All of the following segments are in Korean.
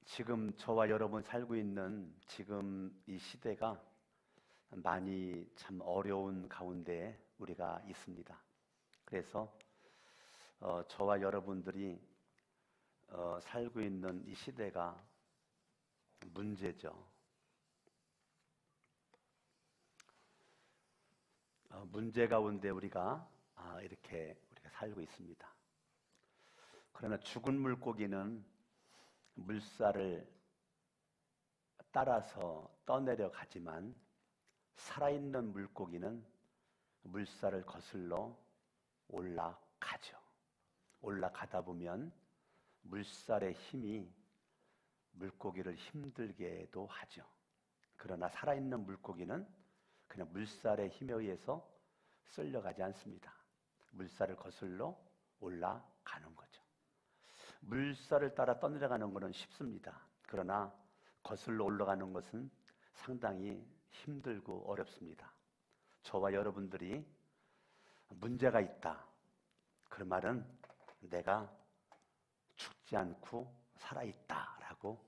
지금 저와 여러분 살고 있는 지금 이 시대가 많이 참 어려운 가운데 우리가 있습니다. 그래서 저와 여러분들이 살고 있는 이 시대가 문제죠. 문제 가운데 우리가 이렇게 살고 있습니다. 그러나 죽은 물고기는 물살을 따라서 떠내려 가지만 살아있는 물고기는 물살을 거슬러 올라가죠. 올라가다 보면 물살의 힘이 물고기를 힘들게도 하죠. 그러나 살아있는 물고기는 그냥 물살의 힘에 의해서 쓸려가지 않습니다. 물살을 거슬러 올라가는 거죠. 물살을 따라 떠내려가는 것은 쉽습니다. 그러나 거슬러 올라가는 것은 상당히 힘들고 어렵습니다. 저와 여러분들이 문제가 있다. 그 말은 내가 죽지 않고 살아있다라고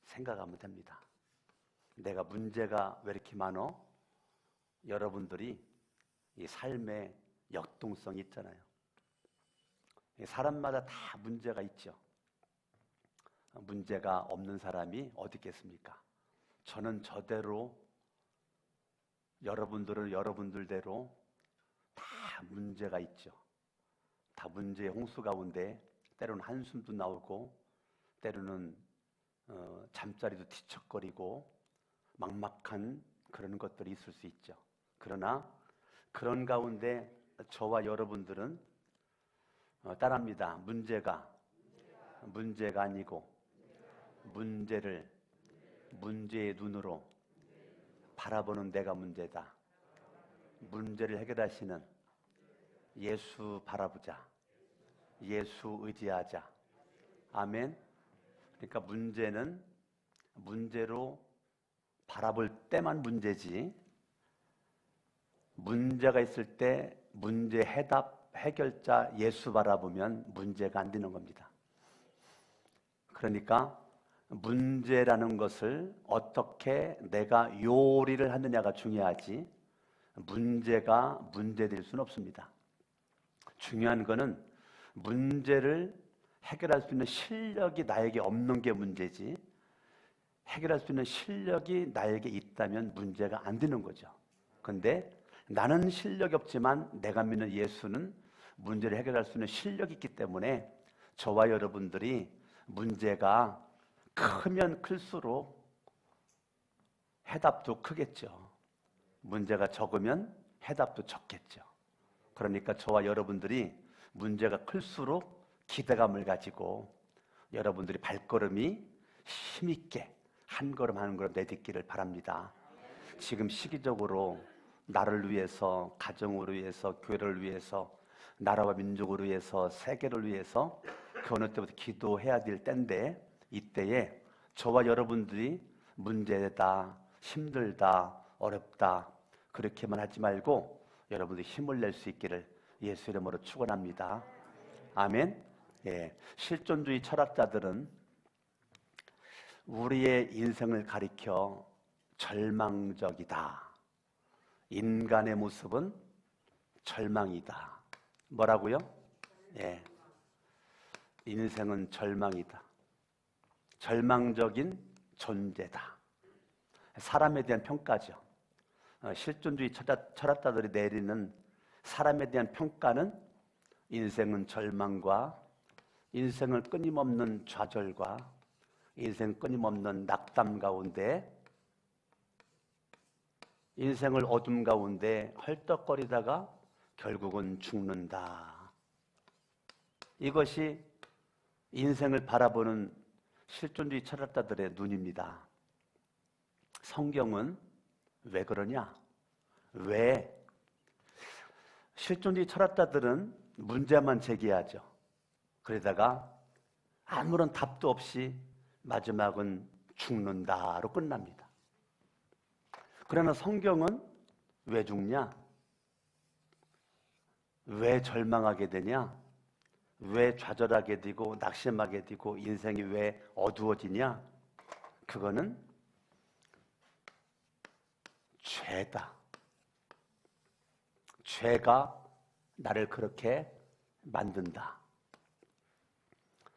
생각하면 됩니다. 내가 문제가 왜 이렇게 많어? 여러분들이 이 삶의 역동성이 있잖아요. 사람마다 다 문제가 있죠. 문제가 없는 사람이 어디 있겠습니까? 저는 저대로, 여러분들은 여러분들대로 다 문제가 있죠. 다 문제의 홍수 가운데 때로는 한숨도 나오고 때로는 잠자리도 뒤척거리고 막막한 그런 것들이 있을 수 있죠. 그러나 그런 가운데 저와 여러분들은 따라합니다. 문제가 아니고 문제를 문제의 눈으로 바라보는 내가 문제다. 문제를 해결하시는 예수 바라보자. 예수 의지하자. 아멘. 그러니까 문제는 문제로 바라볼 때만 문제지, 문제가 있을 때 문제 해결자 예수 바라보면 문제가 안 되는 겁니다. 그러니까 문제라는 것을 어떻게 내가 요리를 하느냐가 중요하지, 문제가 문제될 수는 없습니다. 중요한 것은 문제를 해결할 수 있는 실력이 나에게 없는 게 문제지, 해결할 수 있는 실력이 나에게 있다면 문제가 안 되는 거죠. 근데 나는 실력이 없지만 내가 믿는 예수는 문제를 해결할 수 있는 실력이 있기 때문에 저와 여러분들이 문제가 크면 클수록 해답도 크겠죠. 문제가 적으면 해답도 적겠죠. 그러니까 저와 여러분들이 문제가 클수록 기대감을 가지고 여러분들이 발걸음이 힘있게 한 걸음 한 걸음 내딛기를 바랍니다. 지금 시기적으로 나를 위해서, 가정을 위해서, 교회를 위해서, 나라와 민족을 위해서, 세계를 위해서 그 어느 때부터 기도해야 될 때인데, 이때에 저와 여러분들이 문제다, 힘들다, 어렵다 그렇게만 하지 말고 여러분들이 힘을 낼 수 있기를 예수 이름으로 축원합니다. 아멘. 예, 실존주의 철학자들은 우리의 인생을 가리켜 절망적이다. 인간의 모습은 절망이다. 뭐라고요? 예, 인생은 절망이다. 절망적인 존재다. 사람에 대한 평가죠. 실존주의 철학자들이 내리는 사람에 대한 평가는 인생은 절망과 인생을 끊임없는 좌절과 인생 끊임없는 낙담 가운데, 인생을 어둠 가운데 헐떡거리다가 결국은 죽는다. 이것이 인생을 바라보는 실존주의 철학자들의 눈입니다. 성경은 왜 그러냐? 왜? 실존주의 철학자들은 문제만 제기하죠. 그러다가 아무런 답도 없이 마지막은 죽는다로 끝납니다. 그러나 성경은 왜 죽냐? 왜 절망하게 되냐? 왜 좌절하게 되고 낙심하게 되고 인생이 왜 어두워지냐? 그거는 죄다. 죄가 나를 그렇게 만든다.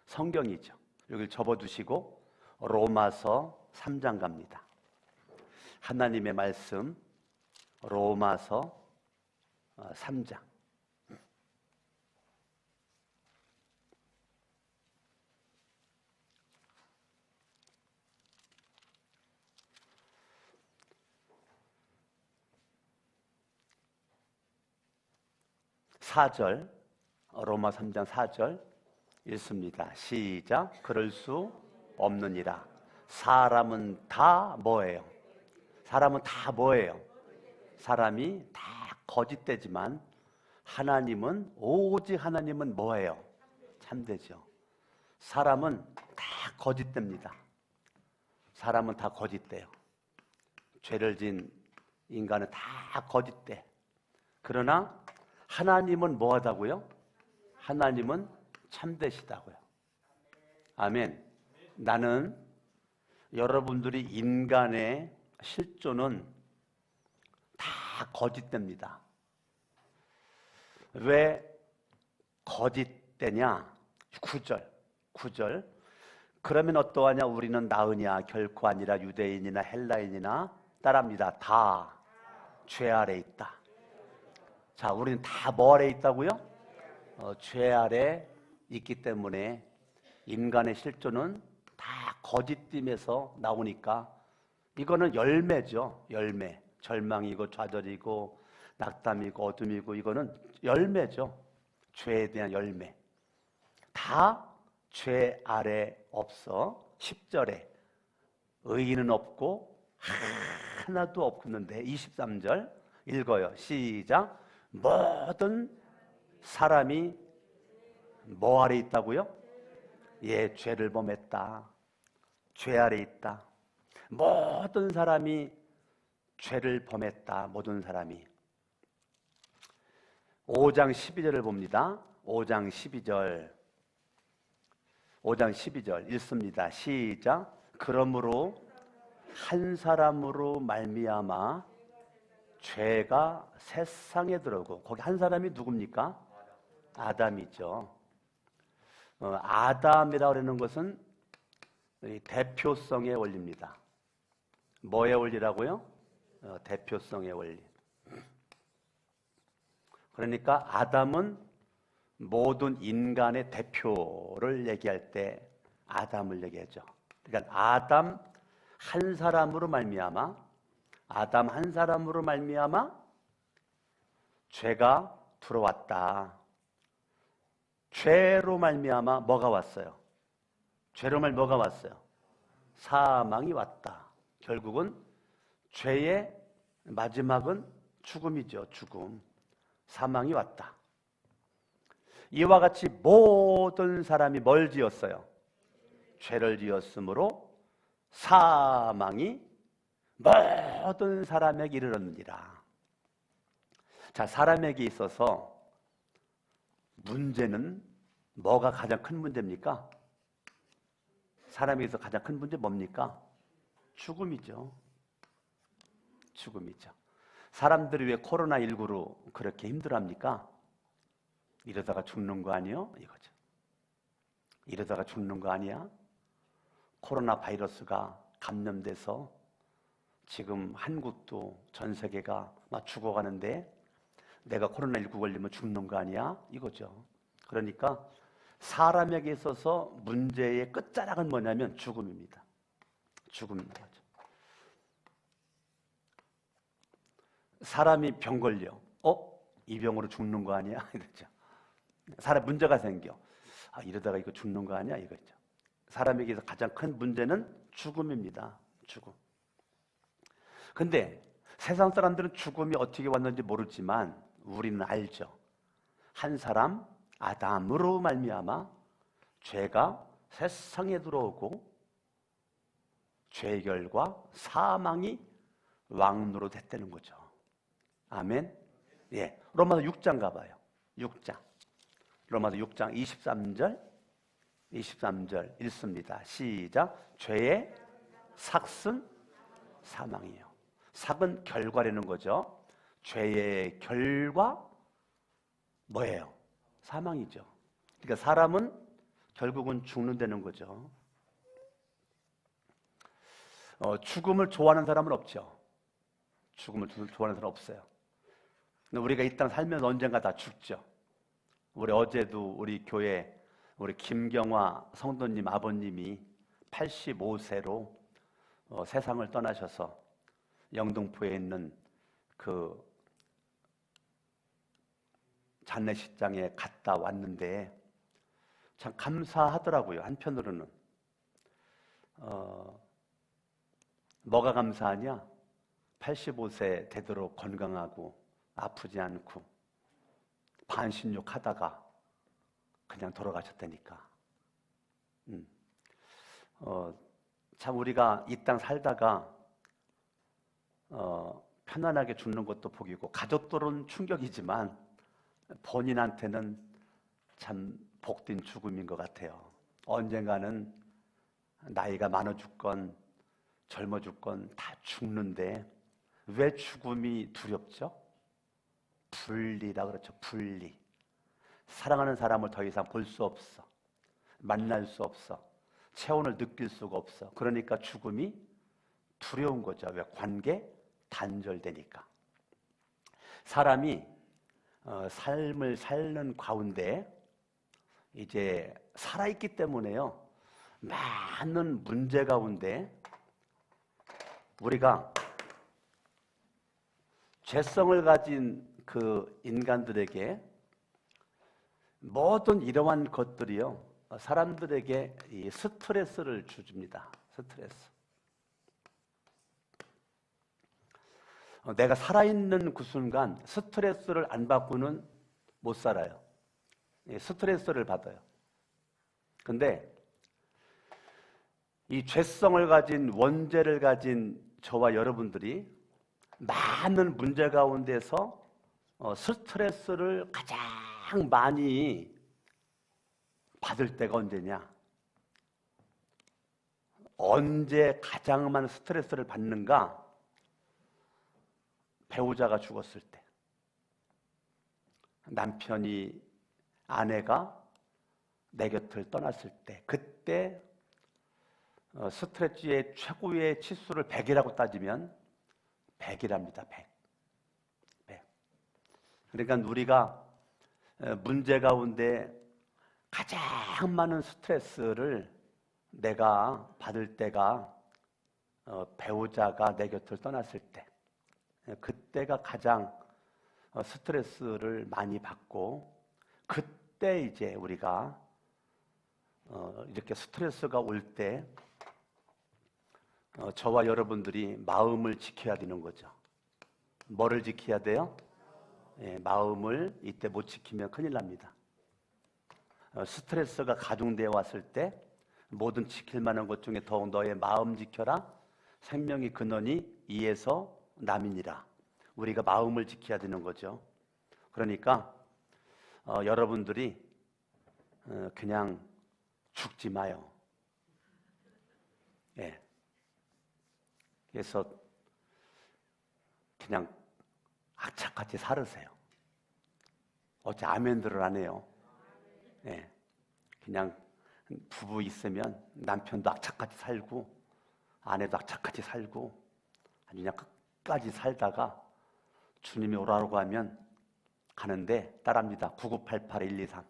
성경이죠. 여기를 접어두시고 로마서 3장 갑니다. 하나님의 말씀 로마서 3장. (4절) 로마 3장 4절 읽습니다. 시작. 그럴 수 없느니라. 사람은 다 뭐예요? 사람은 다 뭐예요? 사람이 다 거짓되지만 하나님은 오직 하나님은 뭐예요? 참되죠. 사람은 다 거짓됩니다. 사람은 다 거짓돼요. 죄를 진 인간은 다 거짓돼. 그러나 하나님은 뭐하다고요? 하나님은 참되시다고요. 아멘. 나는 여러분들이 인간의 실존은 다 거짓됩니다. 왜 거짓되냐? 9절. 그러면 어떠하냐? 우리는 나으냐? 결코 아니라 유대인이나 헬라인이나 따라합니다. 다 죄 아래 있다. 자, 우리는 다 뭐 아래 있다고요? 죄 아래 있기 때문에 인간의 실존은 다 거짓됨에서 나오니까 이거는 열매죠. 열매. 절망이고 좌절이고 낙담이고 어둠이고 이거는 열매죠. 죄에 대한 열매. 다 죄 아래 없어. 10절에 의인은 없고 하나도 없는데 23절 읽어요. 시작. 모든 사람이 뭐 아래 있다고요? 예, 죄를 범했다. 죄 아래 있다. 모든 사람이 죄를 범했다. 모든 사람이. 5장 12절을 봅니다. 5장 12절 읽습니다. 시작. 그러므로 한 사람으로 말미암아 죄가 세상에 들어오고, 거기 한 사람이 누굽니까? 아담이죠. 아담이라고 하는 것은 대표성의 원리입니다. 뭐의 원리라고요? 대표성의 원리. 그러니까 아담은 모든 인간의 대표를 얘기할 때 아담을 얘기하죠. 그러니까 아담 한 사람으로 말미암아 죄가 들어왔다. 죄로 말미암아 뭐가 왔어요? 죄로 말 뭐가 왔어요? 사망이 왔다. 결국은 죄의 마지막은 죽음이죠. 죽음. 사망이 왔다. 이와 같이 모든 사람이 뭘 지었어요? 죄를 지었으므로 사망이 모든 사람에게 이르렀느니라. 자, 사람에게 있어서 문제는 뭐가 가장 큰 문제입니까? 사람에게서 가장 큰 문제 뭡니까? 죽음이죠. 죽음이죠. 사람들이 왜 코로나19로 그렇게 힘들어합니까? 이러다가 죽는 거 아니요? 이거죠. 이러다가 죽는 거 아니야? 코로나 바이러스가 감염돼서 지금 한국도 전 세계가 막 죽어가는데 내가 코로나19 걸리면 죽는 거 아니야? 이거죠. 그러니까 사람에게 있어서 문제의 끝자락은 뭐냐면 죽음입니다. 죽음인 거죠. 사람이 병 걸려. 이 병으로 죽는 거 아니야? 이러죠. 사람 문제가 생겨. 이러다가 이거 죽는 거 아니야? 이거죠. 사람에게서 가장 큰 문제는 죽음입니다. 죽음. 근데 세상 사람들은 죽음이 어떻게 왔는지 모르지만 우리는 알죠. 한 사람 아담으로 말미암아 죄가 세상에 들어오고 죄 결과 사망이 왕노로 됐다는 거죠. 아멘. 예. 로마서 6장 가봐요. 6장. 로마서 6장 23절 읽습니다. 시작. 죄의 삭은 사망이에요. 삭은 결과라는 거죠. 죄의 결과 뭐예요? 사망이죠. 그러니까 사람은 결국은 죽는다는 거죠. 죽음을 좋아하는 사람은 없죠. 죽음을 좋아하는 사람은 없어요. 근데 우리가 이 땅 살면 언젠가 다 죽죠. 우리 어제도 우리 교회 우리 김경화 성도님 아버님이 85세로 세상을 떠나셔서 영등포에 있는 그 장례식장에 갔다 왔는데 참 감사하더라고요. 한편으로는 뭐가 감사하냐? 85세 되도록 건강하고 아프지 않고 반신욕 하다가 그냥 돌아가셨다니까. 참 우리가 이 땅 살다가 편안하게 죽는 것도 복이고 가족들은 충격이지만 본인한테는 참 복된 죽음인 것 같아요. 언젠가는 나이가 많아 죽건 젊어 죽건 다 죽는데 왜 죽음이 두렵죠? 분리다 그렇죠. 분리. 사랑하는 사람을 더 이상 볼 수 없어. 만날 수 없어. 체온을 느낄 수가 없어. 그러니까 죽음이 두려운 거죠. 왜? 관계 단절되니까. 사람이 삶을 사는 가운데 이제 살아있기 때문에요. 많은 문제 가운데 우리가 죄성을 가진 그 인간들에게 모든 이러한 것들이요 사람들에게 이 스트레스를 줍니다. 스트레스. 내가 살아있는 그 순간 스트레스를 안 받고는 못 살아요. 스트레스를 받아요. 근데 이 죄성을 가진 원죄를 가진 저와 여러분들이 많은 문제 가운데서 스트레스를 가장 많이 받을 때가 언제냐? 언제 가장 많은 스트레스를 받는가? 배우자가 죽었을 때, 남편이 아내가 내 곁을 떠났을 때, 그때 스트레스의 최고의 치수를 100이라고 따지면 100이랍니다. 100. 그러니까 우리가 문제 가운데 가장 많은 스트레스를 내가 받을 때가 배우자가 내 곁을 떠났을 때, 그때가 가장 스트레스를 많이 받고, 그때 이제 우리가 이렇게 스트레스가 올 때 저와 여러분들이 마음을 지켜야 되는 거죠. 뭐를 지켜야 돼요? 마음을 이때 못 지키면 큰일 납니다. 스트레스가 가중되어 왔을 때 모든 지킬 만한 것 중에 더욱 너의 마음 지켜라. 생명의 근원이 이에서 남이니라. 우리가 마음을 지켜야 되는 거죠. 그러니까 여러분들이 그냥 죽지 마요. 그래서 그냥 악착같이 살으세요. 어째 아멘들을 안 해요. 그냥 부부 있으면 남편도 악착같이 살고 아내도 악착같이 살고 아주 그냥 끝까지 살다가 주님이 오라고 하면 가는데 따라합니다. 9988-123.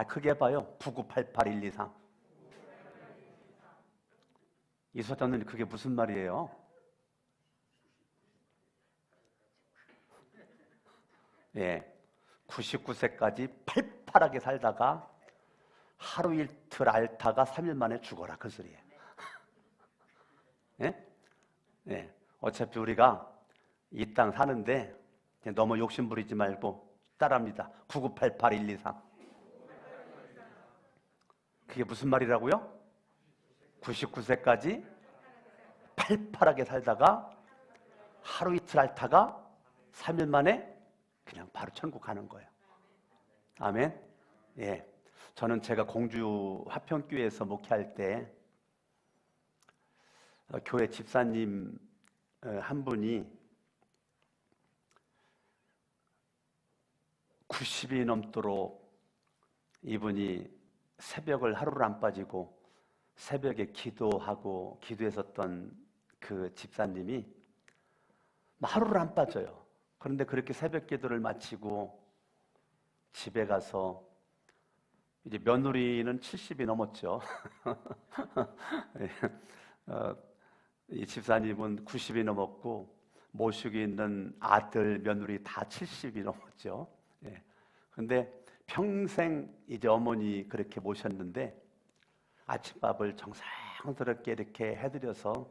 크게 해봐요. 9988-123. 이 소장님 그게 무슨 말이에요? 예, 99세까지 팔팔하게 살다가 하루 이틀 앓다가 3일 만에 죽어라, 그 소리예요. 예? 어차피 우리가 이 땅 사는데 너무 욕심 부리지 말고 따라합니다. 9988-123. 그게 무슨 말이라고요? 99세까지 팔팔하게 살다가 하루 이틀 앓다가 3일 만에 그냥 바로 천국 가는 거예요. 아멘. 예. 저는 제가 공주 화평교회에서 목회할 때 교회 집사님 한 분이 90이 넘도록 이분이 새벽을 하루를 안 빠지고 새벽에 기도하고 기도했었던 그 집사님이 하루를 안 빠져요. 그런데 그렇게 새벽 기도를 마치고 집에 가서 이제 며느리는 70이 넘었죠. 이 집사님은 90이 넘었고 모시고 있는 아들, 며느리 다 70이 넘었죠. 그런데 평생 이제 어머니 그렇게 모셨는데 아침밥을 정성스럽게 이렇게 해드려서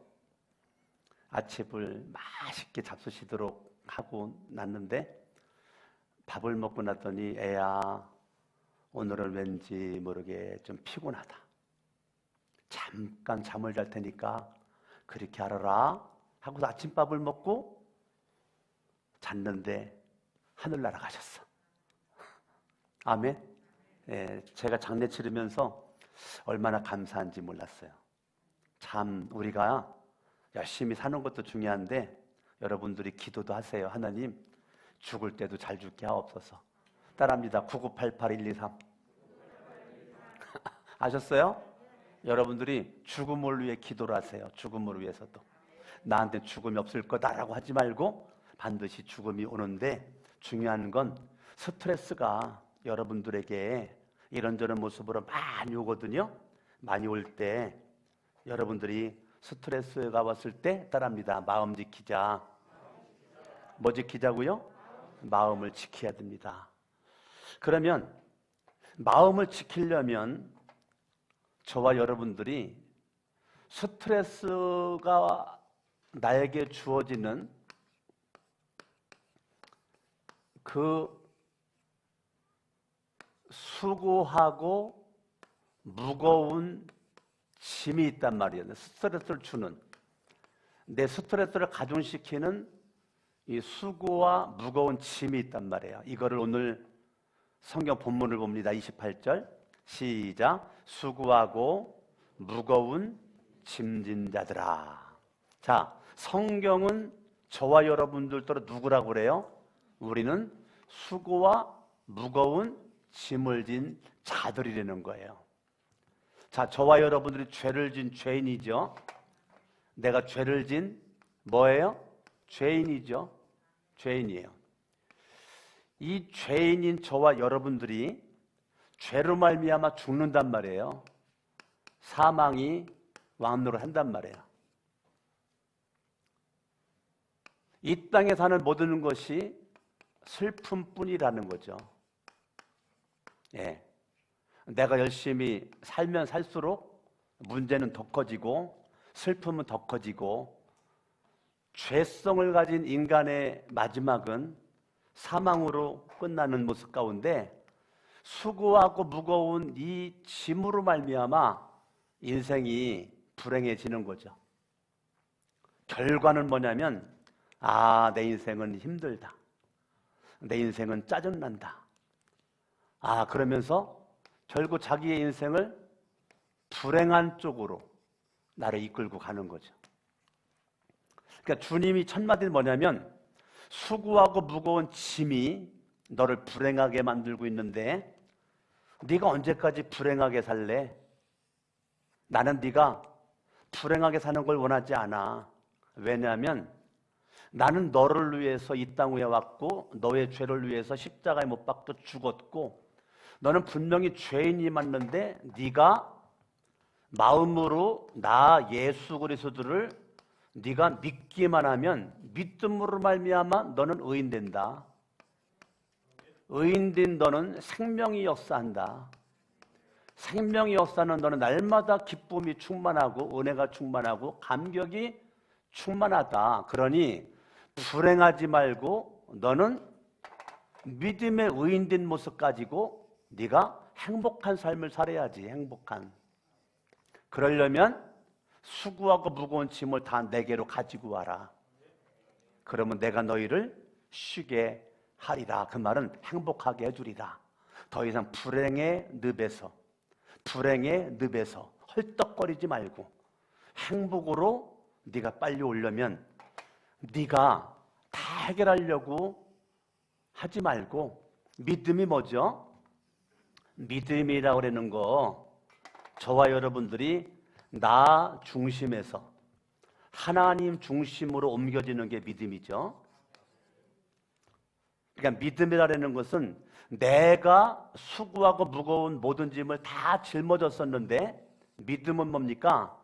아침을 맛있게 잡수시도록 하고 났는데 밥을 먹고 났더니 애야 오늘은 왠지 모르게 좀 피곤하다. 잠깐 잠을 잘 테니까 그렇게 하라라 하고 아침밥을 먹고 잤는데 하늘 날아가셨어. 아멘. 제가 장례 치르면서 얼마나 감사한지 몰랐어요. 참 우리가 열심히 사는 것도 중요한데 여러분들이 기도도 하세요. 하나님 죽을 때도 잘 죽게 하옵소서. 따라합니다. 9988123 아셨어요? 여러분들이 죽음을 위해 기도를 하세요. 죽음을 위해서도. 나한테 죽음이 없을 거다라고 하지 말고 반드시 죽음이 오는데 중요한 건 스트레스가 여러분들에게 이런저런 모습으로 많이 오거든요. 많이 올 때 여러분들이 스트레스가 왔을 때 따라합니다. 마음 지키자. 뭐 지키자고요? 마음을 지켜야 됩니다. 그러면 마음을 지키려면 저와 여러분들이 스트레스가 나에게 주어지는 그 수고하고 무거운 짐이 있단 말이에요. 스트레스를 주는, 내 스트레스를 가중시키는 이 수고와 무거운 짐이 있단 말이에요. 이거를 오늘 성경 본문을 봅니다. 28절 시작. 수고하고 무거운 짐진 자들아. 자, 성경은 저와 여러분들도 누구라고 그래요? 우리는 수고와 무거운 짐을 진 자들이라는 거예요. 자, 저와 여러분들이 죄를 진 죄인이죠. 내가 죄를 진 뭐예요? 죄인이죠. 죄인이에요. 이 죄인인 저와 여러분들이 죄로 말미암아 죽는단 말이에요. 사망이 왕노를 한단 말이에요. 이 땅에 사는 모든 것이 슬픔뿐이라는 거죠. 내가 열심히 살면 살수록 문제는 더 커지고 슬픔은 더 커지고 죄성을 가진 인간의 마지막은 사망으로 끝나는 모습 가운데 수고하고 무거운 이 짐으로 말미암아 인생이 불행해지는 거죠. 결과는 뭐냐면 내 인생은 힘들다. 내 인생은 짜증난다. 그러면서 결국 자기의 인생을 불행한 쪽으로 나를 이끌고 가는 거죠. 그러니까 주님이 첫 마디는 뭐냐면 수고하고 무거운 짐이 너를 불행하게 만들고 있는데 네가 언제까지 불행하게 살래? 나는 네가 불행하게 사는 걸 원하지 않아. 왜냐하면 나는 너를 위해서 이 땅 위에 왔고 너의 죄를 위해서 십자가에 못 박혀 죽었고 너는 분명히 죄인이 맞는데 네가 마음으로 나 예수 그리스도를 네가 믿기만 하면 믿음으로 말미암아 너는 의인된다. 의인된 너는 생명이 역사한다. 생명이 역사는 너는 날마다 기쁨이 충만하고 은혜가 충만하고 감격이 충만하다. 그러니 불행하지 말고 너는 믿음의 의인된 모습 가지고 네가 행복한 삶을 살아야지. 행복한. 그러려면 수고하고 무거운 짐을 다 내게로 가지고 와라. 그러면 내가 너희를 쉬게 하리라. 그 말은 행복하게 해주리라. 더 이상 불행의 늪에서 헐떡거리지 말고 행복으로 네가 빨리 오려면 네가 다 해결하려고 하지 말고 믿음이 뭐죠? 믿음이라고 그러는 거, 저와 여러분들이 나 중심에서 하나님 중심으로 옮겨지는 게 믿음이죠. 그러니까 믿음이라는 것은 내가 수고하고 무거운 모든 짐을 다 짊어졌었는데, 믿음은 뭡니까?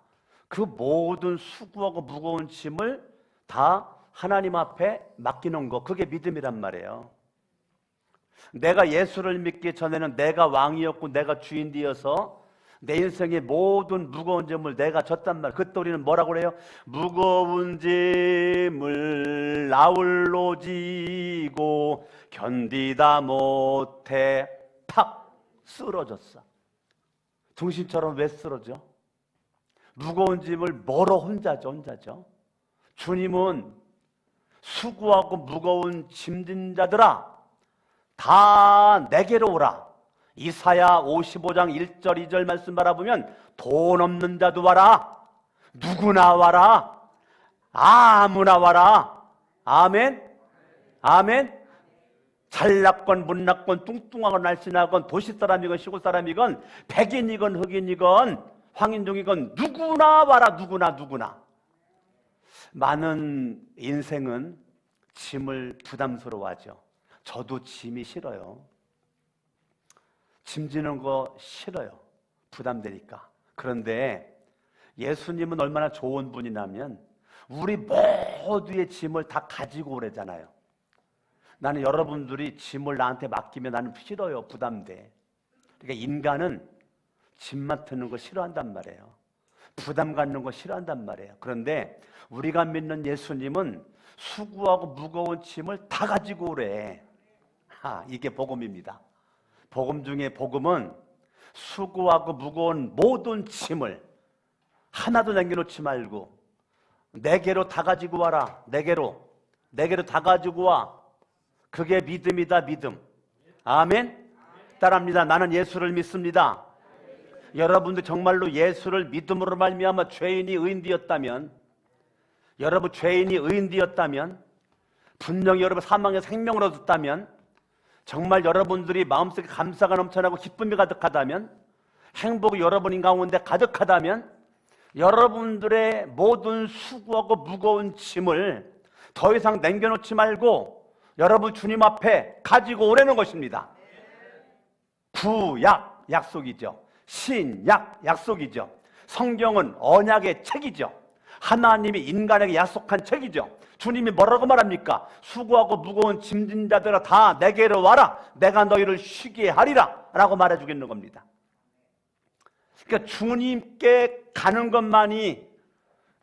그 모든 수고하고 무거운 짐을 다 하나님 앞에 맡기는 거, 그게 믿음이란 말이에요. 내가 예수를 믿기 전에는 내가 왕이었고 내가 주인 되어서 내 인생의 모든 무거운 짐을 내가 졌단 말이에요. 그때 우리는 뭐라고 그래요? 무거운 짐을 나홀로 지고 견디다 못해 팍 쓰러졌어. 등신처럼 왜 쓰러져? 무거운 짐을 뭐로 혼자죠? 주님은 수고하고 무거운 짐진 자들아 다 내게로 오라. 이사야 55장 1절 2절 말씀 바라보면 돈 없는 자도 와라. 누구나 와라. 아무나 와라. 아멘. 아멘. 잘났건 못났건 뚱뚱하건 날씬하건 도시 사람이건 시골 사람이건 백인이건 흑인이건 황인종이건 누구나 와라. 누구나. 많은 인생은 짐을 부담스러워하죠. 저도 짐이 싫어요. 짐 지는 거 싫어요. 부담되니까. 그런데 예수님은 얼마나 좋은 분이냐면 우리 모두의 짐을 다 가지고 오래잖아요. 나는 여러분들이 짐을 나한테 맡기면 나는 싫어요. 부담돼. 그러니까 인간은 짐 맡는 거 싫어한단 말이에요. 부담 갖는 거 싫어한단 말이에요. 그런데 우리가 믿는 예수님은 수고하고 무거운 짐을 다 가지고 오래. 이게 복음입니다. 복음 중에 복음은 수고하고 무거운 모든 짐을 하나도 남겨놓지 말고 내게로 다 가지고 와라. 내게로 다 가지고 와. 그게 믿음이다. 믿음. 아멘. 따라합니다. 나는 예수를 믿습니다. 여러분들 정말로 예수를 믿음으로 말미암아 죄인이 의인 되었다면, 여러분 죄인이 의인 되었다면, 분명히 여러분 사망의 생명을 얻었다면, 정말 여러분들이 마음속에 감사가 넘쳐나고 기쁨이 가득하다면, 행복이 여러분 가운데 가득하다면, 여러분들의 모든 수고하고 무거운 짐을 더 이상 남겨놓지 말고 여러분 주님 앞에 가지고 오라는 것입니다. 구약 약속이죠. 신약 약속이죠. 성경은 언약의 책이죠. 하나님이 인간에게 약속한 책이죠. 주님이 뭐라고 말합니까? 수고하고 무거운 짐진 자들아 다 내게로 와라. 내가 너희를 쉬게 하리라 라고 말해주고 있는 겁니다. 그러니까 주님께 가는 것만이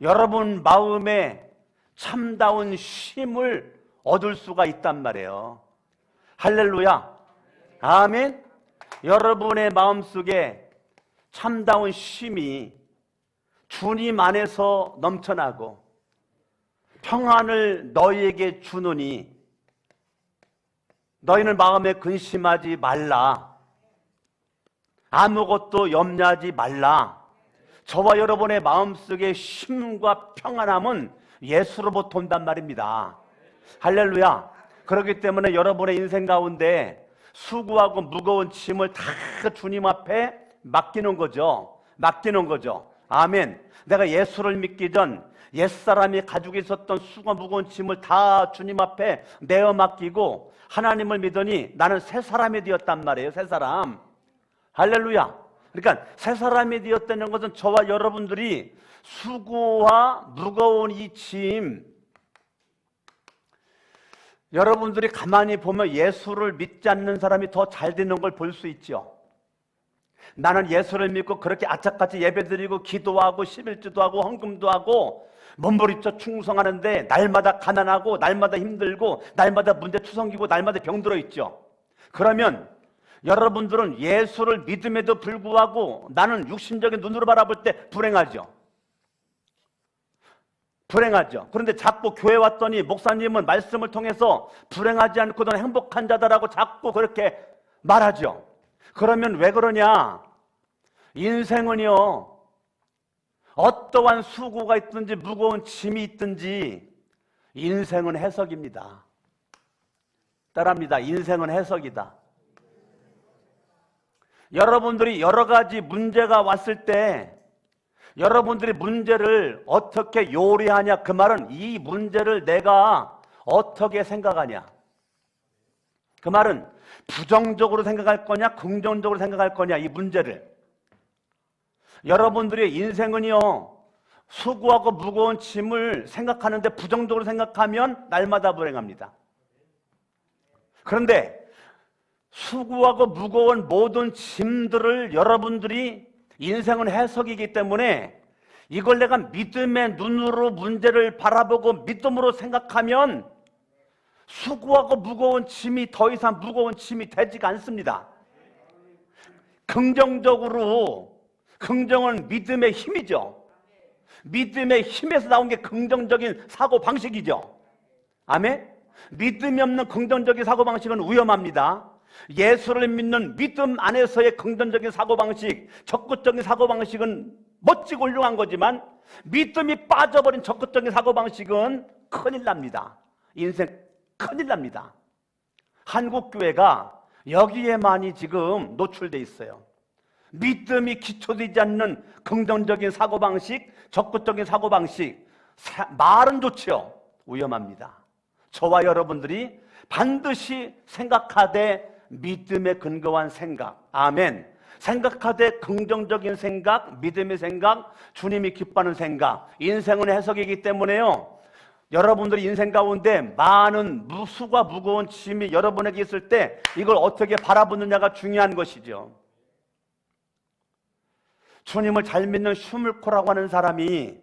여러분 마음에 참다운 쉼을 얻을 수가 있단 말이에요. 할렐루야. 아멘. 여러분의 마음속에 참다운 쉼이 주님 안에서 넘쳐나고 평안을 너희에게 주노니 너희는 마음에 근심하지 말라. 아무것도 염려하지 말라. 저와 여러분의 마음속에 쉼과 평안함은 예수로부터 온단 말입니다. 할렐루야. 그렇기 때문에 여러분의 인생 가운데 수고하고 무거운 짐을 다 주님 앞에 맡기는 거죠. 아멘. 내가 예수를 믿기 전 옛사람이 가지고 있었던 수고 무거운 짐을 다 주님 앞에 내어 맡기고 하나님을 믿으니 나는 새 사람이 되었단 말이에요. 새 사람. 할렐루야. 그러니까 새 사람이 되었다는 것은 저와 여러분들이 수고와 무거운 이 짐, 여러분들이 가만히 보면 예수를 믿지 않는 사람이 더 잘 되는 걸 볼 수 있죠. 나는 예수를 믿고 그렇게 악착같이 예배드리고 기도하고 11주도 하고 헌금도 하고 몸부림쳐 충성하는데 날마다 가난하고 날마다 힘들고 날마다 문제투성이고 날마다 병들어 있죠. 그러면 여러분들은 예수를 믿음에도 불구하고 나는 육신적인 눈으로 바라볼 때 불행하죠. 그런데 자꾸 교회 왔더니 목사님은 말씀을 통해서 불행하지 않고 너는 행복한 자다라고 자꾸 그렇게 말하죠. 그러면 왜 그러냐? 인생은요, 어떠한 수고가 있든지 무거운 짐이 있든지 인생은 해석입니다. 따라합니다. 인생은 해석이다. 여러분들이 여러 가지 문제가 왔을 때 여러분들이 문제를 어떻게 요리하냐, 그 말은 이 문제를 내가 어떻게 생각하냐. 그 말은 부정적으로 생각할 거냐 긍정적으로 생각할 거냐, 이 문제를. 여러분들의 인생은요, 수고하고 무거운 짐을 생각하는데 부정적으로 생각하면 날마다 불행합니다. 그런데 수고하고 무거운 모든 짐들을 여러분들이, 인생은 해석이기 때문에 이걸 내가 믿음의 눈으로 문제를 바라보고 믿음으로 생각하면 수고하고 무거운 짐이 더 이상 무거운 짐이 되지가 않습니다. 긍정적으로, 긍정은 믿음의 힘이죠. 믿음의 힘에서 나온 게 긍정적인 사고방식이죠. 아멘? 믿음이 없는 긍정적인 사고방식은 위험합니다. 예수를 믿는 믿음 안에서의 긍정적인 사고방식, 적극적인 사고방식은 멋지고 훌륭한 거지만 믿음이 빠져버린 적극적인 사고방식은 큰일 납니다. 인생 큰일 납니다. 한국교회가 여기에만이 지금 노출돼 있어요. 믿음이 기초되지 않는 긍정적인 사고방식, 적극적인 사고방식, 말은 좋죠. 위험합니다. 저와 여러분들이 반드시 생각하되 믿음에 근거한 생각, 아멘, 생각하되 긍정적인 생각, 믿음의 생각, 주님이 기뻐하는 생각. 인생은 해석이기 때문에요, 여러분들이 인생 가운데 많은 수고가 무거운 짐이 여러분에게 있을 때 이걸 어떻게 바라보느냐가 중요한 것이죠. 주님을 잘 믿는 슈물코라고 하는 사람이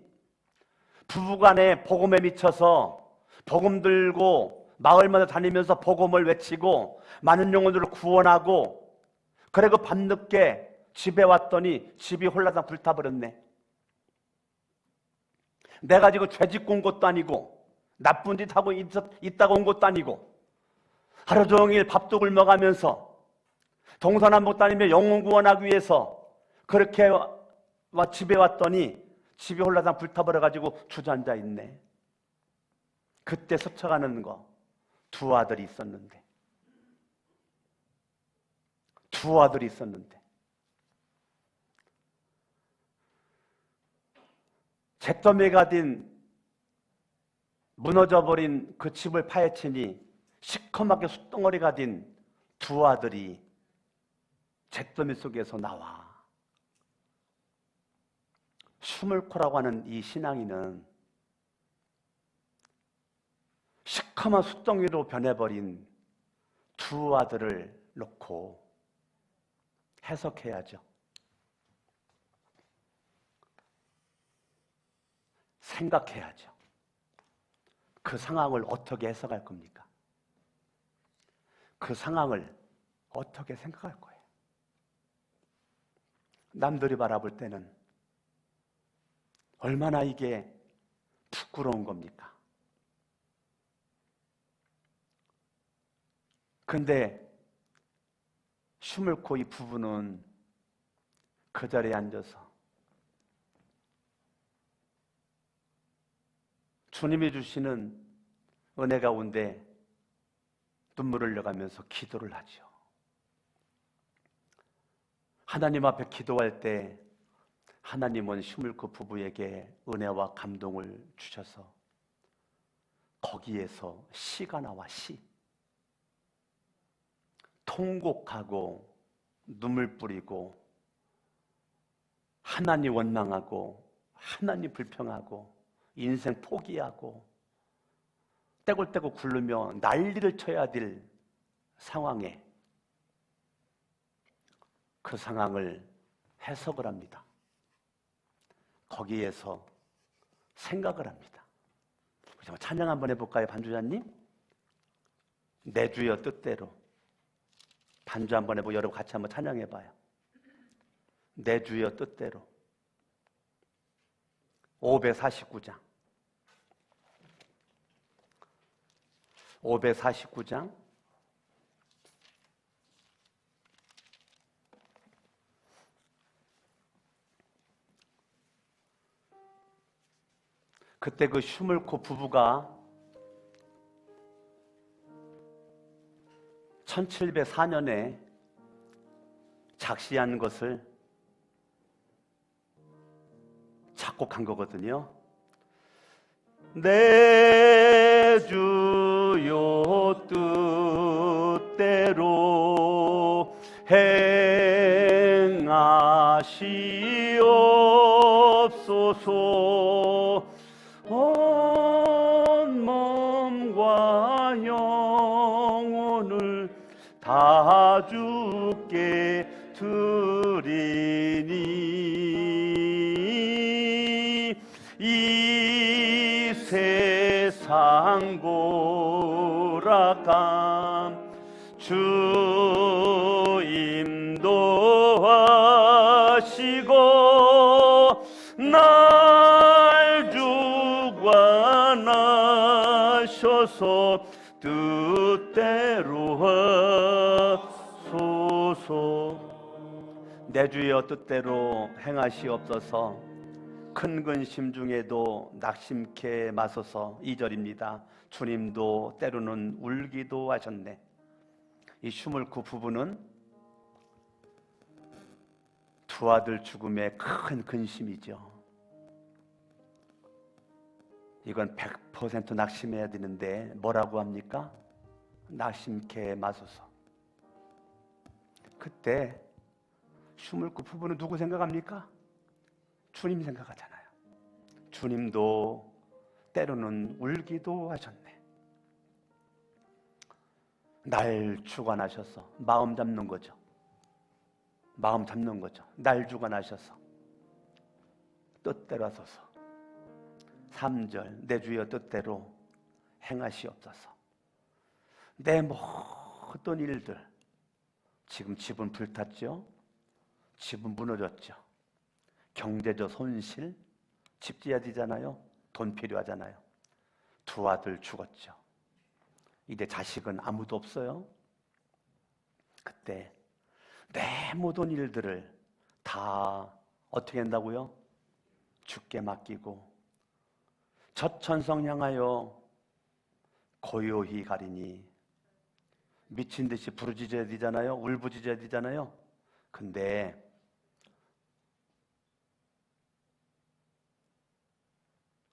부부간에 복음에 미쳐서 복음 들고 마을마다 다니면서 복음을 외치고 많은 영혼들을 구원하고, 그리고 밤늦게 집에 왔더니 집이 홀라당 불타버렸네. 내가 지금 죄짓고 온 것도 아니고 나쁜 짓 하고 있다가 온 것도 아니고 하루 종일 밥도 굶어가면서 동서남북 다니며 영혼 구원하기 위해서 그렇게 집에 왔더니 집이 홀라당 불타버려가지고 주저앉아 있네. 그때 스쳐가는 거, 두 아들이 있었는데, 두 아들이 있었는데 잿더미가 된 무너져버린 그 집을 파헤치니 시커멓게 숯덩어리가 된 두 아들이 잿더미 속에서 나와. 슈물코라고 하는 이 신앙인은 시커먼 숯덩이로 변해버린 두 아들을 놓고 해석해야죠. 생각해야죠. 그 상황을 어떻게 해석할 겁니까? 그 상황을 어떻게 생각할 거예요? 남들이 바라볼 때는 얼마나 이게 부끄러운 겁니까? 근데 슈물코 이 부부는 그 자리에 앉아서 주님이 주시는 은혜 가운데 눈물을 흘려가면서 기도를 하죠. 하나님 앞에 기도할 때 하나님은 슈물코 부부에게 은혜와 감동을 주셔서 거기에서 시가 나와. 시. 통곡하고 눈물 뿌리고 하나님 원망하고 하나님 불평하고 인생 포기하고 떼굴떼굴 굴르며 난리를 쳐야 될 상황에 그 상황을 해석을 합니다. 거기에서 생각을 합니다. 찬양 한번 해볼까요, 반주자님? 내 주여 뜻대로. 반주 한번 해보고 여러분 같이 한번 찬양해봐요. 내 주여 뜻대로. 549장 549장 그때 그 슈물코 부부가 1704년에 작시한 것을 작곡한 거거든요. 내 주요 뜻대로 행하시옵소서. 온 몸과 영혼을 다 주께 드리니 이 세상 고락함 주 인도하시고 날 주관하셔서 뜻대로 하소서. 내 주여 뜻대로 행하시옵소서. 큰 근심 중에도 낙심케 마소서. 2절입니다. 주님도 때로는 울기도 하셨네. 이 슈물코 부부는 두 아들 죽음에 큰 근심이죠. 이건 100% 낙심해야 되는데 뭐라고 합니까? 낙심케 마소서. 그때 슈물코 부부는 누구 생각합니까? 주님 생각하잖아요. 주님도 때로는 울기도 하셨네. 날 주관하셔서 마음 잡는 거죠. 마음 잡는 거죠. 날 주관하셔서 뜻대로 하소서. 3절 내 주여 뜻대로 행하시옵소서. 내 모든 일들, 지금 집은 불탔죠. 집은 무너졌죠. 경제적 손실, 집 지어야 되잖아요. 돈 필요하잖아요. 두 아들 죽었죠. 이제 자식은 아무도 없어요. 그때 내 모든 일들을 다 어떻게 한다고요? 주께 맡기고 젖천성 향하여 고요히 가리니. 미친 듯이 부르짖어야 되잖아요. 울부짖어야 되잖아요. 근데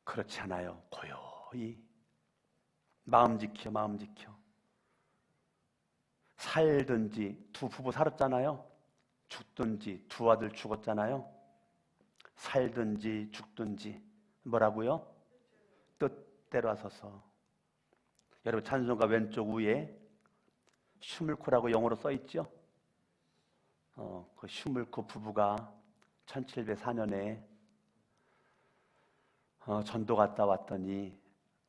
그렇지 않아요. 고요히 마음 지켜, 마음 지켜. 살든지, 두 부부 살았잖아요. 죽든지, 두 아들 죽었잖아요. 살든지 죽든지 뭐라고요? 뜻대로 하소서. 여러분 찬송가 왼쪽 위에 슈물코라고 영어로 써 있죠? 그 슈물코 부부가 1704년에 전도 갔다 왔더니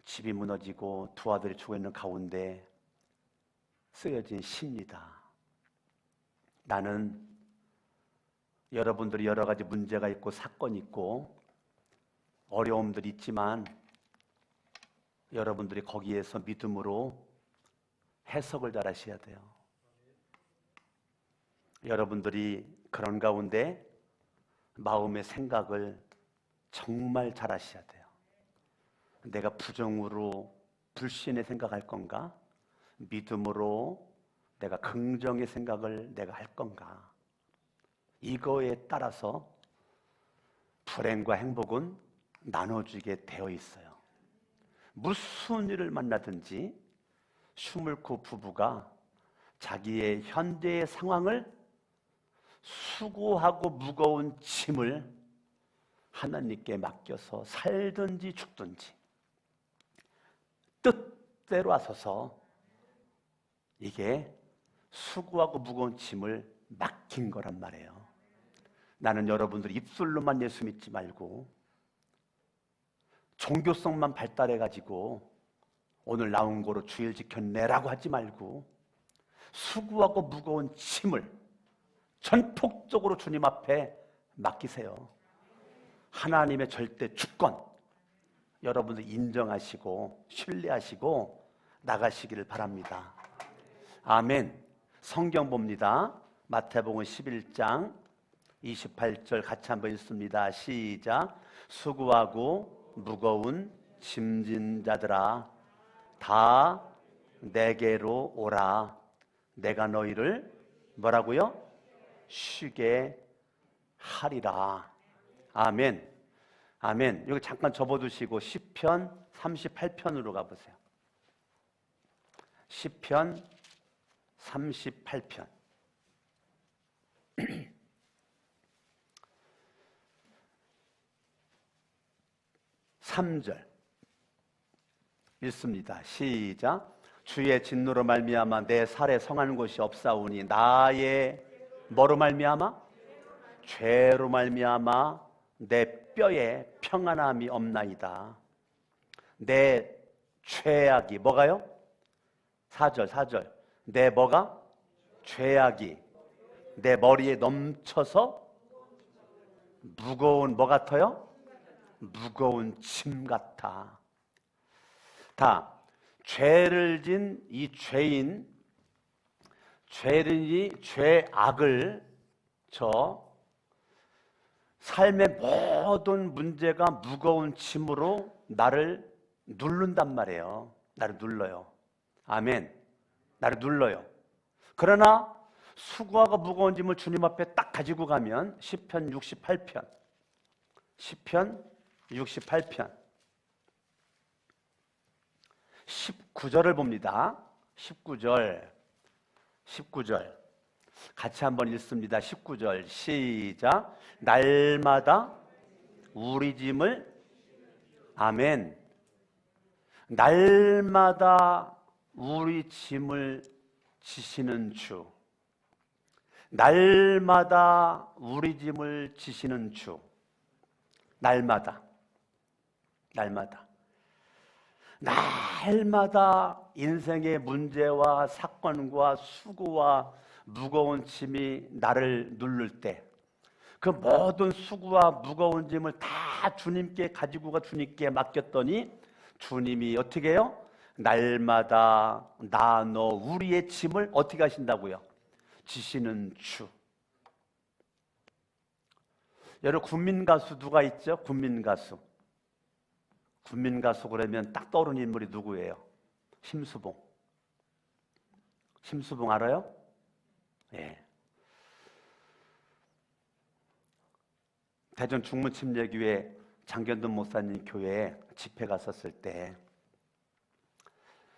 집이 무너지고 두 아들이 죽어 있는 가운데 쓰여진 시입니다. 나는 여러분들이 여러 가지 문제가 있고 사건이 있고 어려움들이 있지만 여러분들이 거기에서 믿음으로 해석을 잘 하셔야 돼요. 여러분들이 그런 가운데 마음의 생각을 정말 잘 하셔야 돼요. 내가 부정으로 불신의 생각할 건가? 믿음으로 내가 긍정의 생각을 내가 할 건가? 이거에 따라서 불행과 행복은 나눠지게 되어 있어요. 무슨 일을 만나든지 슈물코 부부가 자기의 현재의 상황을 수고하고 무거운 짐을 하나님께 맡겨서 살든지 죽든지 뜻대로 하소서. 이게 수고하고 무거운 짐을 맡긴 거란 말이에요. 나는 여러분들이 입술로만 예수 믿지 말고 종교성만 발달해가지고 오늘 나온 거로 주일 지켰네라고 하지 말고 수고하고 무거운 짐을 전폭적으로 주님 앞에 맡기세요. 하나님의 절대 주권 여러분들 인정하시고 신뢰하시고 나가시기를 바랍니다. 아멘. 성경 봅니다. 마태복음 11장 28절 같이 한번 읽습니다. 시작. 수고하고 무거운 짐진 자들아 다 내게로 오라. 내가 너희를 뭐라고요? 쉬게 하리라. 아멘. 아멘. 여기 잠깐 접어두시고 시편 38편으로 가보세요. 시편 38편 3절 읽습니다. 시작. 주의 진노로 말미암아 내 살에 성한 곳이 없사오니 나의 뭐로 말미암아? 죄로 말미암아 내 뼈에 평안함이 없나이다. 내 죄악이 뭐가요? 4절 내 뭐가? 죄악이 내 머리에 넘쳐서 무거운 뭐 같아요? 무거운 짐 같아. 다 죄를 진 이 죄인, 죄악을 저 삶의 모든 문제가 무거운 짐으로 나를 누른단 말이에요. 나를 눌러요. 아멘. 나를 눌러요. 그러나 수고하고 무거운 짐을 주님 앞에 딱 가지고 가면 시편 68편 19절을 봅니다. 19절 같이 한번 읽습니다. 19절 시작. 날마다 우리 짐을 아멘. 날마다 우리 짐을 지시는 주. 날마다 우리 짐을 지시는 주. 날마다 인생의 문제와 사건과 수고와 무거운 짐이 나를 누를 때 그 모든 수고와 무거운 짐을 다 주님께 가지고 가 주님께 맡겼더니 주님이 어떻게 해요? 날마다 나 너 우리의 짐을 어떻게 하신다고요? 지시는 주. 여러분 국민가수 누가 있죠? 국민가수 그러면 딱 떠오르는 인물이 누구예요? 심수봉 알아요? 예. 대전 중문침례교회 장견돈 목사님 교회에 집회 갔었을 때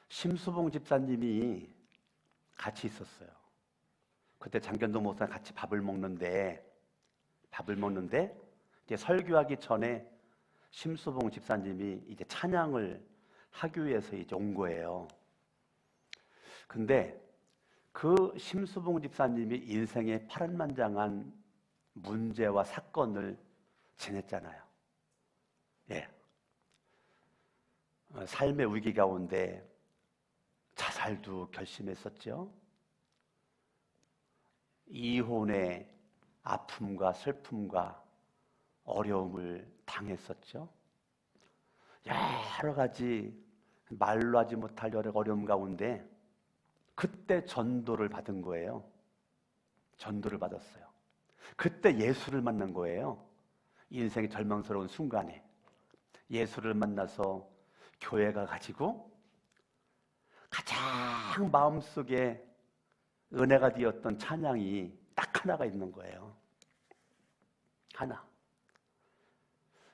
심수봉 집사님이 같이 있었어요. 그때 장견돈 목사님 같이 밥을 먹는데 이제 설교하기 전에 심수봉 집사님이 이제 찬양을 하기 위해서 이제 온 거예요. 근데 그 심수봉 집사님이 인생의 파란만장한 문제와 사건을 지냈잖아요. 예. 삶의 위기 가운데 자살도 결심했었죠. 이혼의 아픔과 슬픔과 어려움을 당했었죠. 여러 가지 말로 하지 못할 여러 어려움 가운데 그때 전도를 받은 거예요. 전도를 받았어요. 그때 예수를 만난 거예요. 인생의 절망스러운 순간에 예수를 만나서 교회가 가지고 가장 마음속에 은혜가 되었던 찬양이 딱 하나가 있는 거예요. 하나.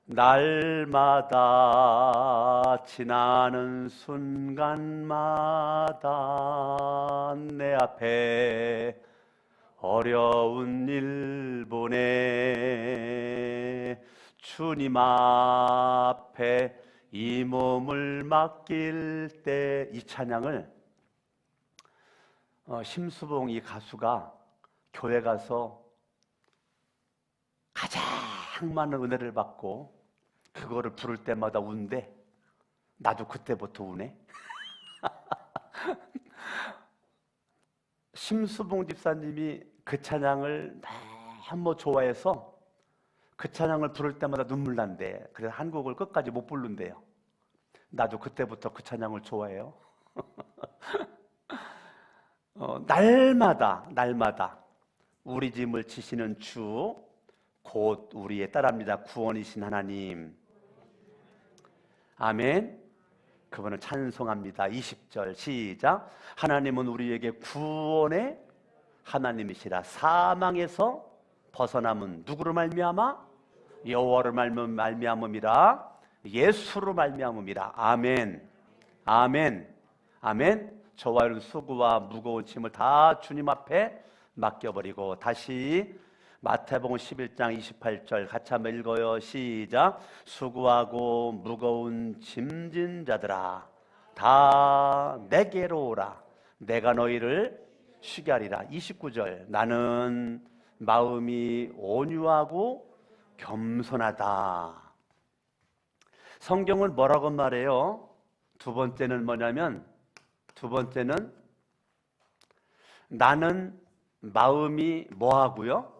날마다 지나는 순간마다 내 앞에 어려운 일 보내 주님 앞에 이 몸을 맡길 때 이 찬양을 심수봉 이 가수가 교회 가서 가장 많은 은혜를 받고 그거를 부를 때마다 운대. 나도 그때부터 우네. 심수봉 집사님이 그 찬양을 너무 좋아해서 그 찬양을 부를 때마다 눈물 난대. 그래서 한 곡을 끝까지 못 부른대요. 나도 그때부터 그 찬양을 좋아해요. 날마다 우리 짐을 지시는 주, 곧 우리의 딸합니다. 구원이신 하나님. 아멘. 그분을 찬송합니다. 20절 시작. 하나님은 우리에게 구원의 하나님이시라. 사망에서 벗어남은 누구로 말미암아? 여호와로 말미암음이라. 예수로 말미암음이라. 아멘. 아멘. 아멘. 저와 여러분 수고와 무거운 짐을 다 주님 앞에 맡겨버리고 다시 마태복음 11장 28절 같이 한번 읽어요. 시작. 수고하고 무거운 짐진 자들아 다 내게로 오라. 내가 너희를 쉬게 하리라. 29절. 나는 마음이 온유하고 겸손하다. 성경은 뭐라고 말해요? 두 번째는 뭐냐면, 두 번째는 나는 마음이 뭐하고요?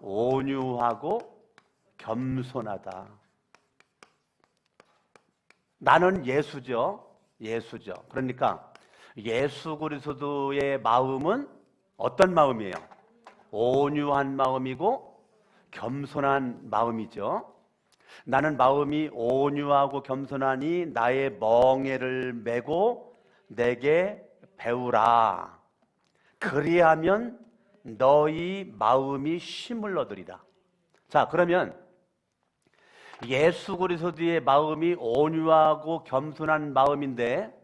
온유하고 겸손하다. 나는 예수죠. 예수죠. 그러니까 예수 그리스도의 마음은 어떤 마음이에요? 온유한 마음이고 겸손한 마음이죠. 나는 마음이 온유하고 겸손하니 나의 멍에를 메고 내게 배우라. 그리하면 너희 마음이 쉼을 얻으리라. 자, 그러면 예수 그리스도의 마음이 온유하고 겸손한 마음인데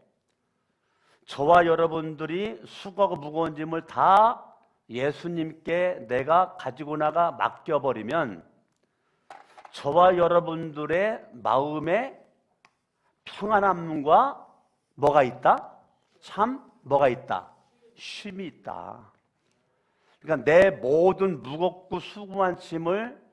저와 여러분들이 수고하고 무거운 짐을 다 예수님께 내가 가지고 나가 맡겨버리면 저와 여러분들의 마음에 평안함과 뭐가 있다? 참 뭐가 있다? 쉼이 있다. 그러니까 내 모든 무겁고 수고한 짐을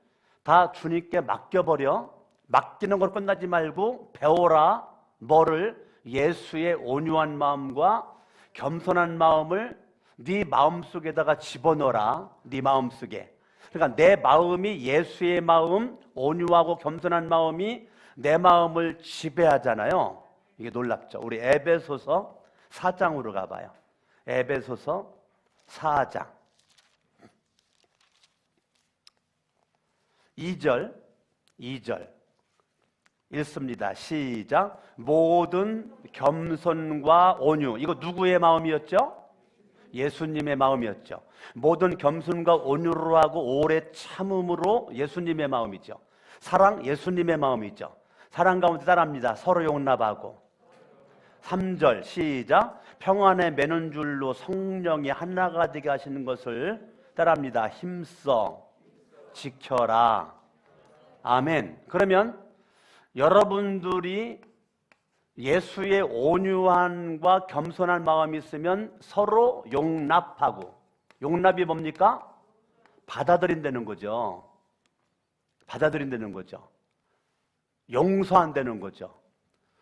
다 주님께 맡겨버려. 맡기는 걸 끝나지 말고 배워라. 뭐를? 예수의 온유한 마음과 겸손한 마음을 네 마음속에다가 집어넣어라. 네 마음속에. 그러니까 내 마음이 예수의 마음, 온유하고 겸손한 마음이 내 마음을 지배하잖아요. 이게 놀랍죠. 우리 에베소서 4장으로 가봐요. 에베소서 4장 2절 읽습니다. 시작. 모든 겸손과 온유. 이거 누구의 마음이었죠? 예수님의 마음이었죠. 모든 겸손과 온유로 하고 오래 참음으로 예수님의 마음이죠. 사랑 예수님의 마음이죠. 사랑 가운데 따라합니다. 서로 용납하고. 3절 시작. 평안에 매는 줄로 성령이 하나가 되게 하시는 것을 따라합니다. 힘써 지켜라. 아멘. 그러면 여러분들이 예수의 온유함과 겸손한 마음이 있으면 서로 용납하고, 용납이 뭡니까? 받아들인다는 거죠. 받아들인다는 거죠. 용서한다는 거죠.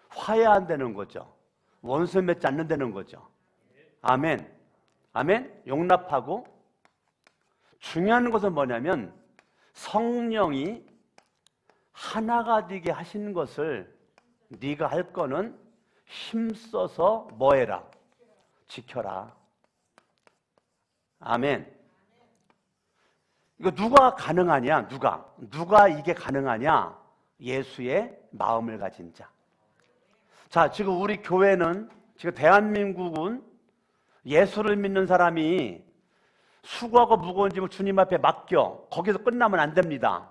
화해한다는 거죠. 원수 맺지 않는다는 거죠. 아멘. 아멘. 용납하고. 중요한 것은 뭐냐면 성령이 하나가 되게 하시는 것을 네가 할 거는 힘써서 뭐 해라? 지켜라. 아멘. 이거 누가 가능하냐? 누가 이게 가능하냐? 예수의 마음을 가진 자. 자, 지금 우리 교회는, 지금 대한민국은 예수를 믿는 사람이 수고하고 무거운 짐을 주님 앞에 맡겨 거기서 끝나면 안 됩니다.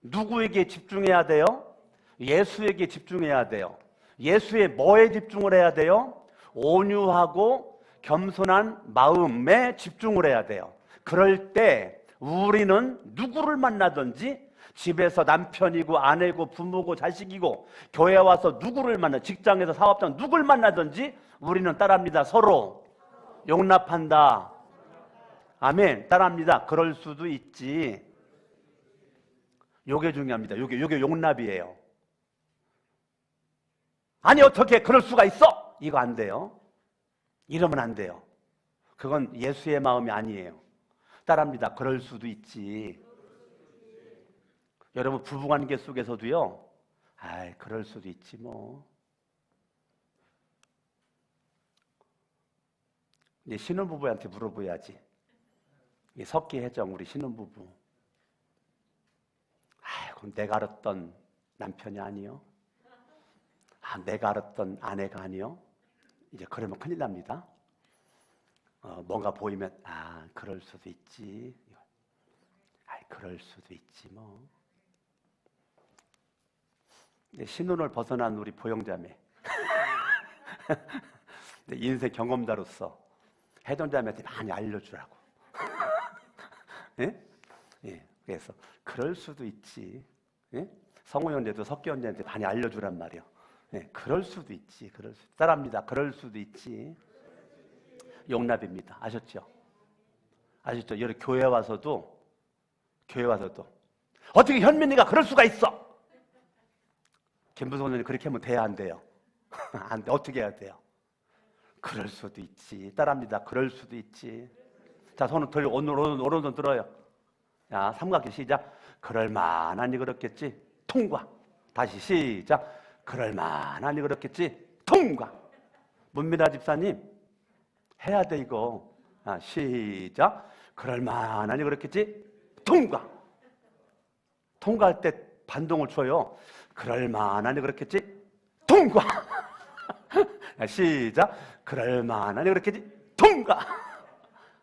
누구에게 집중해야 돼요? 예수에게 집중해야 돼요. 예수의 뭐에 집중을 해야 돼요? 온유하고 겸손한 마음에 집중을 해야 돼요. 그럴 때 우리는 누구를 만나든지, 집에서 남편이고 아내고 부모고 자식이고 교회 와서 누구를 만나, 직장에서 사업장 누구를 만나든지 우리는 따라합니다. 서로 용납한다. 아멘. 따라합니다. 그럴 수도 있지. 요게 중요합니다. 요게 용납이에요. 아니 어떻게 그럴 수가 있어? 이거 안 돼요. 이러면 안 돼요. 그건 예수의 마음이 아니에요. 따라합니다. 그럴 수도 있지. 여러분 부부관계 속에서도요, 아이 그럴 수도 있지 뭐. 이제 신혼부부한테 물어봐야지. 이 석기혜정 우리 신혼부부. 아이 그럼 내가 알았던 남편이 아니요. 내가 알았던 아내가 아니요. 이제 그러면 큰일 납니다. 뭔가 보이면 그럴 수도 있지. 그럴 수도 있지 뭐. 신혼을 벗어난 우리 보영자매. 인생 경험자로서 해동자매한테 많이 알려주라고. 예? 예. 그래서 그럴 수도 있지. 예? 성호 형제도 석기 형제한테 많이 알려주란 말이요. 예. 그럴 수도 있지. 그럴 수. 따라합니다. 그럴 수도 있지. 용납입니다. 아셨죠? 아셨죠? 여기 교회 와서도 어떻게 현민이가 그럴 수가 있어? 김부성 원장님 그렇게 하면 돼야 안 돼요? 안 돼. 어떻게 해야 돼요? 그럴 수도 있지. 따라합니다. 그럴 수도 있지. 자, 손을 들어. 오른손 들어요. 자, 삼각형 시작. 그럴만하니 그렇겠지. 통과. 다시 시작. 그럴만하니 그렇겠지. 통과. 문미라 집사님 해야 돼 이거. 시작. 그럴만하니 그렇겠지. 통과. 통과할 때 반동을 줘요. 그럴만하니 그렇겠지. 통과. 시작. 그럴만하니 그렇겠지. 통과.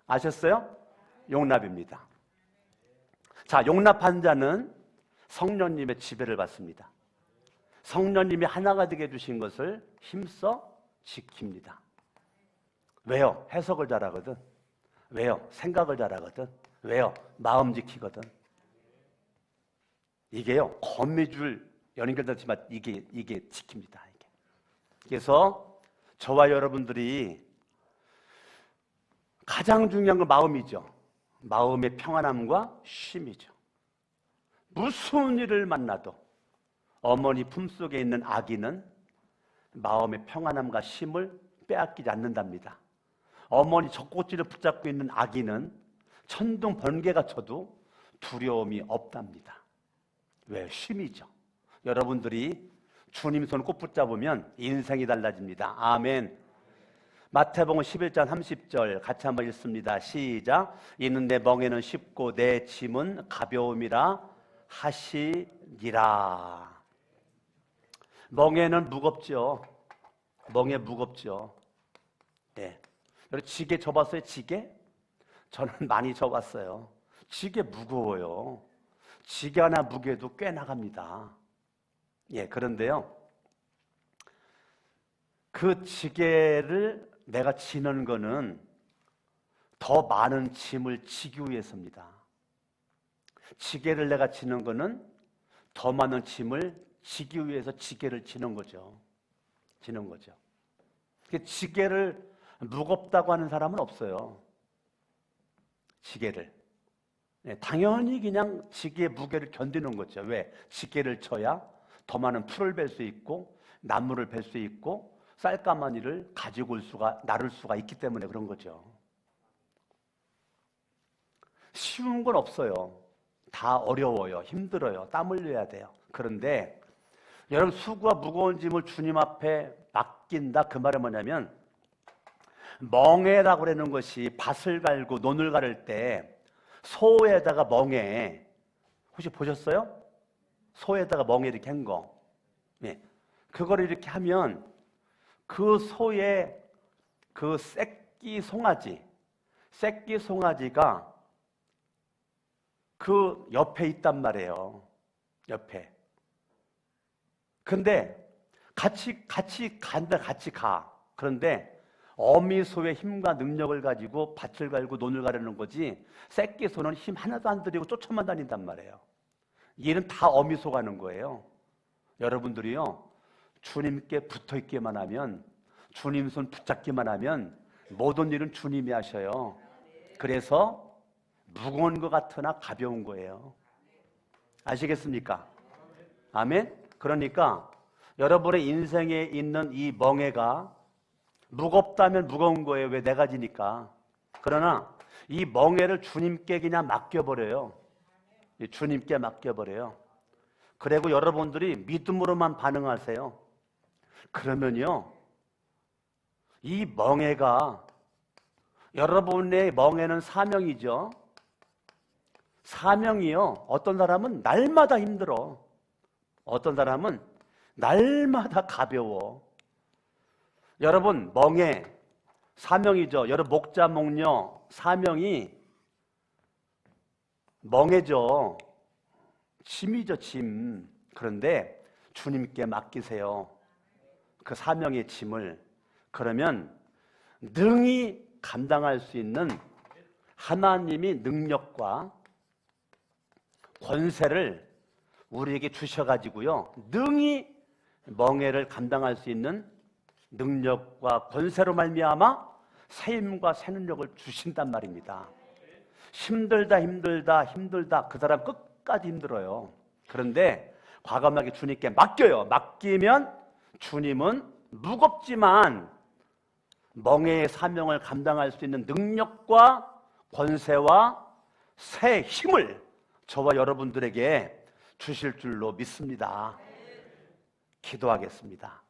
아셨어요? 용납입니다. 자, 용납한 자는 성령님의 지배를 받습니다. 성령님이 하나가 되게 해주신 것을 힘써 지킵니다. 왜요? 해석을 잘하거든. 왜요? 생각을 잘하거든. 왜요? 마음 지키거든. 이게요, 거미줄 연결되지만 이게 지킵니다. 이게. 그래서 저와 여러분들이 가장 중요한 건 마음이죠. 마음의 평안함과 쉼이죠. 무슨 일을 만나도 어머니 품속에 있는 아기는 마음의 평안함과 쉼을 빼앗기지 않는답니다. 어머니 젖꼭지를 붙잡고 있는 아기는 천둥 번개가 쳐도 두려움이 없답니다. 왜? 쉼이죠. 여러분들이 주님 손 꼭 붙잡으면 인생이 달라집니다. 아멘. 마태복음 11장 30절 같이 한번 읽습니다. 시작. 이는 내 멍에는 쉽고 내 짐은 가벼움이라 하시니라. 멍에는 무겁죠. 멍에 무겁죠. 네. 여러분 지게 져봤어요? 지게? 저는 많이 져봤어요. 지게 무거워요. 지게 하나 무게도 꽤 나갑니다. 예, 그런데요, 그 지게를 내가 지는 거는 더 많은 짐을 지기 위해서입니다. 지게를 내가 지는 거는 더 많은 짐을 지기 위해서 지게를 지는 거죠. 지는 거죠. 지게를 무겁다고 하는 사람은 없어요. 지게를. 네, 당연히 그냥 지게의 무게를 견디는 거죠. 왜? 지게를 쳐야 더 많은 풀을 벨 수 있고 나무를 벨 수 있고 쌀가마니를 가지고 올 수가, 나를 수가 있기 때문에 그런 거죠. 쉬운 건 없어요. 다 어려워요. 힘들어요. 땀 흘려야 돼요. 그런데 여러분 수고와 무거운 짐을 주님 앞에 맡긴다. 그 말은 뭐냐면 멍에라고 하는 것이 밭을 갈고 논을 가를 때 소에다가 멍에, 혹시 보셨어요? 소에다가 멍에 이렇게 한 거. 네. 그거를 이렇게 하면 그 소의 그 새끼 송아지가 그 옆에 있단 말이에요. 옆에. 근데 같이 가. 그런데 어미소의 힘과 능력을 가지고 밭을 갈고 논을 가려는 거지 새끼 소는 힘 하나도 안 들이고 쫓아만 다닌단 말이에요. 얘는 다 어미소가 하는 거예요. 여러분들이요, 주님께 붙어있기만 하면, 주님 손 붙잡기만 하면 모든 일은 주님이 하셔요. 그래서 무거운 것 같으나 가벼운 거예요. 아시겠습니까? 아멘? 그러니까 여러분의 인생에 있는 이 멍에가 무겁다면 무거운 거예요. 왜? 내가 지니까. 그러나 이 멍에를 주님께 그냥 맡겨버려요. 주님께 맡겨버려요. 그리고 여러분들이 믿음으로만 반응하세요. 그러면요, 이 멍에가, 여러분의 멍에는 사명이죠. 사명이요, 어떤 사람은 날마다 힘들어. 어떤 사람은 날마다 가벼워. 여러분, 멍에 사명이죠. 여러분, 목자, 목녀 사명이 멍해죠. 짐이죠, 짐. 그런데 주님께 맡기세요. 그 사명의 짐을. 그러면 능히 감당할 수 있는 하나님이 능력과 권세를 우리에게 주셔가지고요, 능히 멍해를 감당할 수 있는 능력과 권세로 말미암아 새 힘과 새 능력을 주신단 말입니다. 힘들다 그 사람 끝까지 힘들어요. 그런데 과감하게 주님께 맡겨요. 맡기면 주님은 무겁지만 멍해의 사명을 감당할 수 있는 능력과 권세와 새 힘을 저와 여러분들에게 주실 줄로 믿습니다. 기도하겠습니다.